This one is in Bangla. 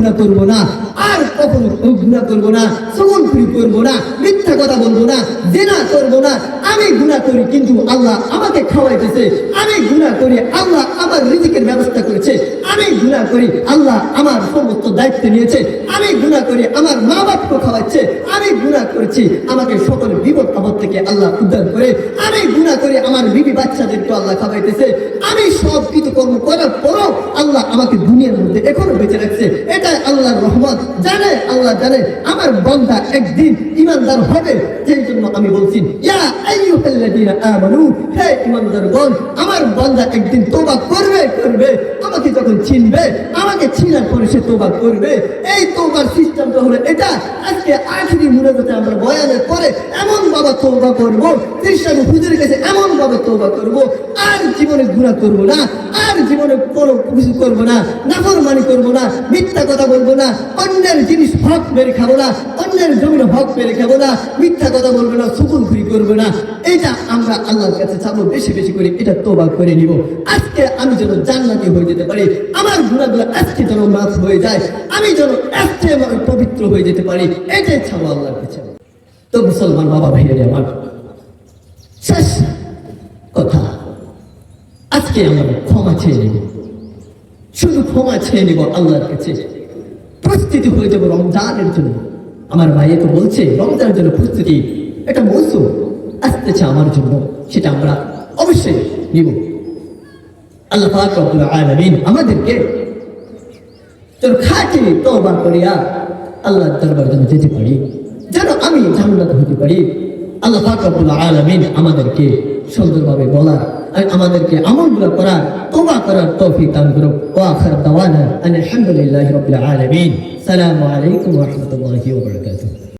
গুনাহ করব না, আর কখনো গুনাহ করব না, চগলখড়ি করব না, মিথ্যা কথা বলবো না, জিনা করব না। আমি গুনাহ করি কিন্তু আল্লাহ আমাকে খাওয়াইতেছে, আমি গুনাহ করি আল্লাহ আমার রিজিকের ব্যবস্থা করেছে, আমি গুনাহ করি আল্লাহ আমার সমস্ত দায়িত্ব নিয়েছে, আমি গুনাহ করি আমার মা বাপকে খাওয়াচ্ছে, আমি গুনাহ করছি আমাকে সকল বিপদ আপদ থেকে আল্লাহ উদ্ধার করে, আমি গুনাহ করি আমার বিবি বাচ্চাদেরকে আল্লাহ খাওয়াইতেছে, আমি সব কিছু কর্ম করার পরও আল্লাহ আমাকে দুনিয়ার মধ্যে এখনো বেঁচে রাখছে। এটা আল্লাহর রহমত। জানে আল্লাহ জানে আমার বান্দা একদিন ঈমানদার হবে। সেই জন্য আমি বলছি, ইয়া আইয়ুহাল্লাযীনা আমানু, হে ঈমানদারগণ, আমার বান্দা একদিন তওবা করবে। আমাকে যখন চিনবে, আমাকে চিনার পরে সে তওবা করবে। এই তওবার সিস্টেমটা হলো এটা। আজকে আখিরি মুনাজাতে আমরা বয়ানের পরে এমন ভাবে তওবা করব, খ্রিস্টান হুজুরের কাছে এমন ভাবে তওবা করব, আর জীবনে গুনাহ করব না, আর জীবনে কোনো কিছু করব না, নাফরমানি করব না, মিথ্যা কথা বলবো না, অন্যের জিনিস হক মেরে খাবো না, অন্যের জমিনে হক মেরে খাবো না, মিথ্যা কথা বলবো না, চগলখড়ি করবো না। এটা আমরা আল্লাহর কাছে চাবো বেশি বেশি করে, এটা তওবা করে নিব। আজকে আমি যেন জান্নাতি হয়ে যেতে পারি, আমার গুনাহগুলো আজকে যেন মাফ হয়ে যায়, আমি যেন আজকে পবিত্র হয়ে যেতে পারি, এটাই চাবো আল্লাহর কাছে। তো মুসলমান বাবা ভাইয়েরা আমার, শেষ কথা, আজকে আমরা ক্ষমা চেয়ে নেব, শুধু ক্ষমা চেয়ে নেব আল্লাহর কাছে। প্রস্তুতি হয়ে যাবো রমজানের জন্য। আমার ভাইয়ে তো বলছে রমজানের জন্য প্রস্তুতি, এটা মৌসুম আসতেছে আমার জন্য, সেটা আমরা অবশ্যই নিব। আল্লাহ পাক রব্বুল আলামিন আমাদেরকে যেন খাঁটি তওবা করিয়া আল্লাহর দরবারে যেন যেতে পারি, যেন আমি জান্নাত হতে পারি। আল্লাহ পাক রব্বুল আলামিন আমাদেরকে সুন্দরভাবে বলার, আমাদেরকে আমলগুলো করার, তওবা করার তৌফিক দান করুন। ওয়া আখির দাওয়ানা আলহামদুলিল্লাহি রাব্বিল আলামিন। আসসালামু আলাইকুম ওয়া রাহমাতুল্লাহি ওয়া বারাকাতুহু।